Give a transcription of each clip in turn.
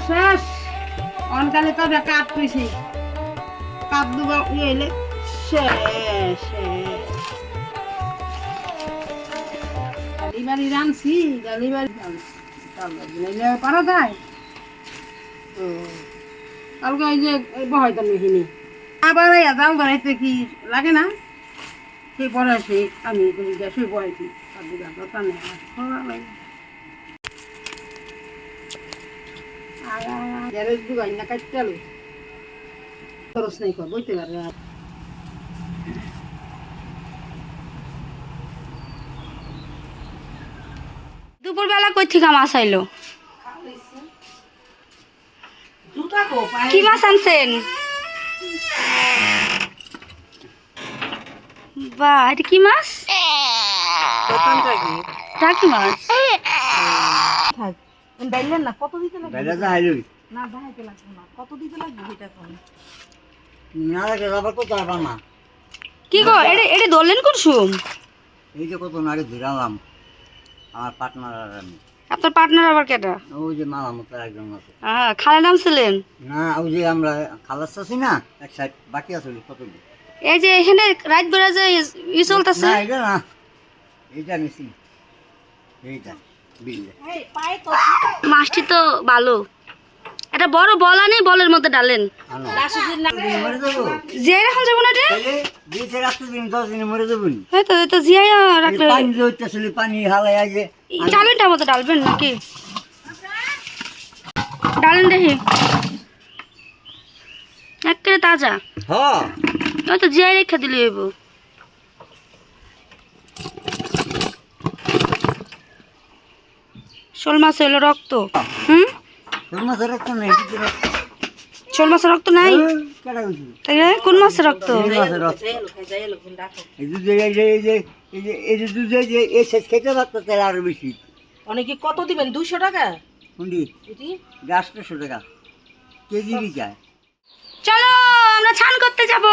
শেষ অনকালে তো কাঠ কইছি কাপ দুবা হইলে শেষ গালিবাড়ি রানছি গালিবাড়ি পারা যায় কালকে ওই যে বহাইতাম এখানে আবার জাল ধরাইতে কি লাগে না সেই পরে সে আমি গ্যাসে বহাইছি গ্যারেজ দুগাই না কাটতে আলো খরচ নাই কর বইতে পারে দুপুরবেলা কই থেকে মাছ আইলো কি মাছ আনছেন বা এটা কি মাছ টাকি মাছ ডাইলেন না কত দিতে লাগবে বেলা যা হাইলই না দাইতে লাগবে না কত দিতে লাগবে এটা কোন না লাগে আবার কত আর না কি গো এটা ধরলেন কোন সুম এই যে কত নাড়ি ধরালাম আমার পার্টনার আর আমি আপনার পার্টনার আবার কেটা ওই যে মামা মতো একজন আছে খালে নামছিলেন না ওই যে আমরা খালাস আছি না এক সাইড বাকি আছে কত এই যে এখানে রাত বেড়া যে ই চলতেছে না এটা না এইটা মিশি এইটা বিলে মাছটি তো ভালো এটা বড় বলা নেই বলের মধ্যে ডালেন আনো মরে যাবো জিয়াই রাখুন যাবো না এটা তাহলে 2 দিন 10 দিন মরে যাবো নি হ্যাঁ তো জিয়াই রাখলে পানি হইতেছিল পানি হালাই আগে চালুনটার মধ্যে ডালবেন নাকি ডালেন দেখি একেবারে তাজা হ্যাঁ ওই তো জিয়াই রেখে দিলে হইব শোল মাছ হইলো রক্ত তোর মাছের রক্ত নেই শোল মাছের রক্ত নাই কেডা কইছি তাই কোন মাছের রক্ত এই মাছের রক্ত এই যে এই যে দুধে যে এই শেষ খেতে পারতো তাহলে আরো বেশি অনেকে কত দিবেন 200 টাকা কোনটি এটি 800 টাকা কেজি বিকায় চলো আমরা স্নান করতে যাব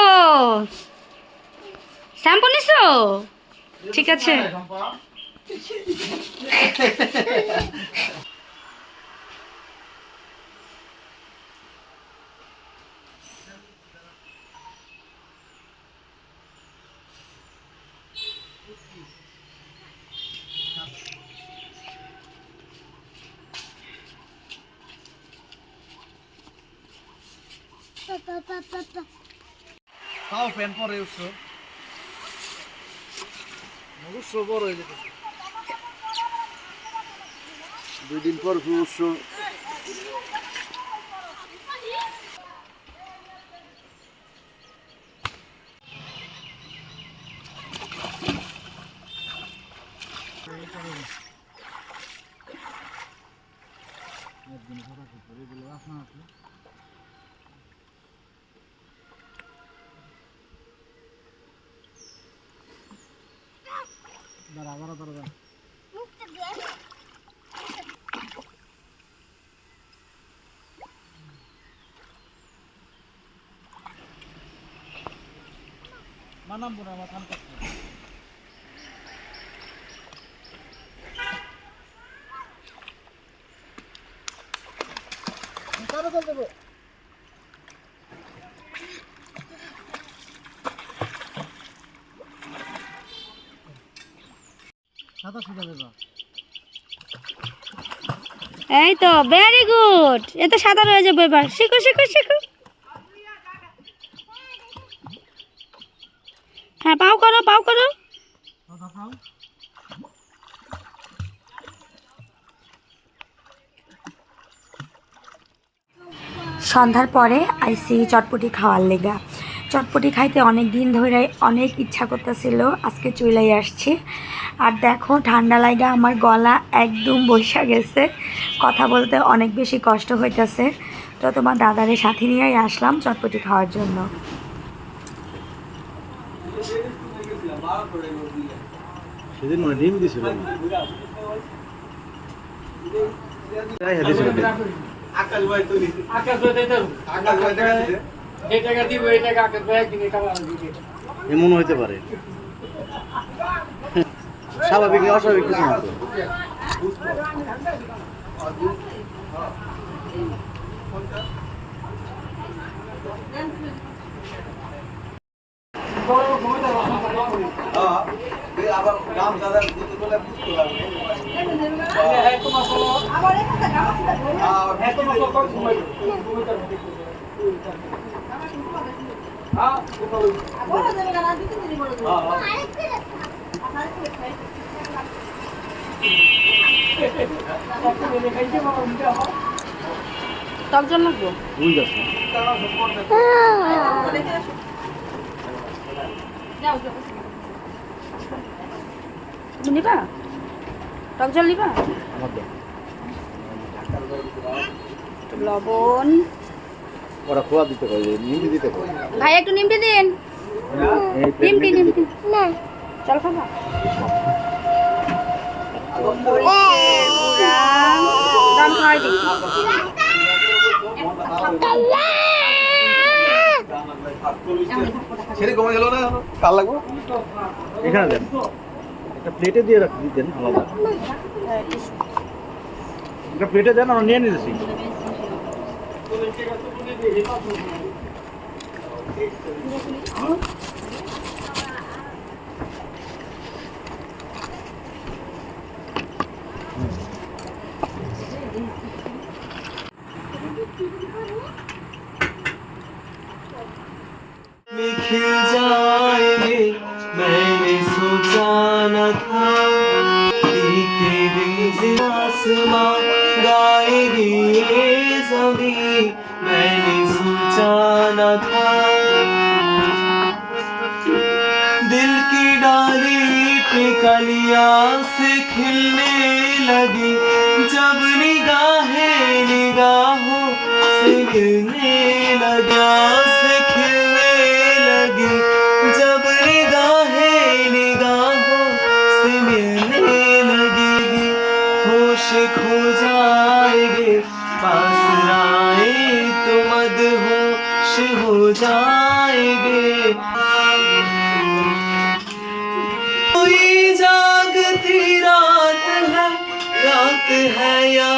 শ্যাম্পু নিছো ঠিক আছে তাও প্যান পরে উঠছো উঠছো বড় হয়ে যেতে 2 দিন পর উঠছো মানাম বুনা মাথান করতে তারা চল দেবো সাদা সুদা দেবা এই তো ভেরি গুড এটা সাদা রয়ে যাবে এবার শিখো শিখো শিখো হ্যাঁ পাও করো সাদা খাও সন্ধ্যার পরে আইসি চটপটি খাওয়ার লেগা চটপটি খাইতে অনেক দিন ধরে অনেক ইচ্ছা করতেছিল আজকে চলেই আসছি আর দেখো ঠান্ডা লাগা আমার গলা একদম বসে গেছে কথা বলতে অনেক বেশি কষ্ট হইতেছে তো তোমার দাদারে সাথে নিয়েই আসলাম চটপটি খাওয়ার জন্য সেদিন মনে ডিম দিছিল আকাশ ভাই তুলি আকাশ ভাই দেই দাও আকাশ ভাই টাকা দিতে এই টাকা দিব এই টাকা আকাশ ভাই একদিন খাওয়া দিবে এমন হইতে পারে স্বাভাবিক অস্বাভাবিক কিছু না তো আবার গাম দাদা দিতে বলে বুঝতে লাগবে হ্যাঁ তোমার বলো আবার একটা গাম আছে হ্যাঁ তোমার কখন ঘুমাই হ্যাঁ বলো দেবে না দিতে দিদি বলো টক জল লাগবো বুঝ গেছে তুমি নিবা টক জল নিবা লবণ ওরা খোয়া দিতে কয় নিমটি দিতে কয় ভাই একটু নিমটি দিন নিমটি নিমটি না চল খাবা দাম খাই দিই ছেড়ে কমে গেল না কাল লাগবে এখানে দেন একটা প্লেটে দিয়ে দেন আলাদা একটা প্লেটে দেন আমরা নিয়ে নিতেছি खिल जाएंगे मैंने सोचा न था बीते दिन से आसमां गाएगी ये ज़मीं मैंने सोचा न था दिल की डाली पे कलियां से खिलने लगी जब निगाहें निगाहों से मिलने लगा से खिलने लगी जब निगाहें निगाहों से मिलने लगेगी होश खो जाएंगे पास आए तो मदहोश हो जाएंगे कोई जागती रात है या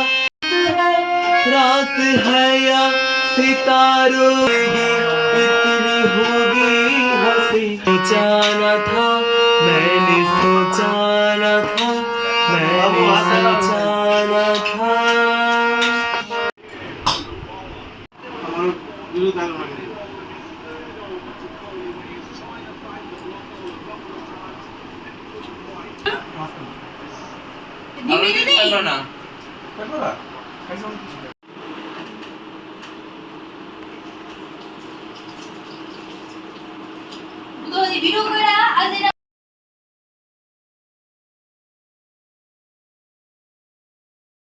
रात है या सितारों की इतनी होगी हंसी सोचा न था मैंने सोचा न था मैंने सोचा न था আমার দুটো দান মানে দিবি দিদি না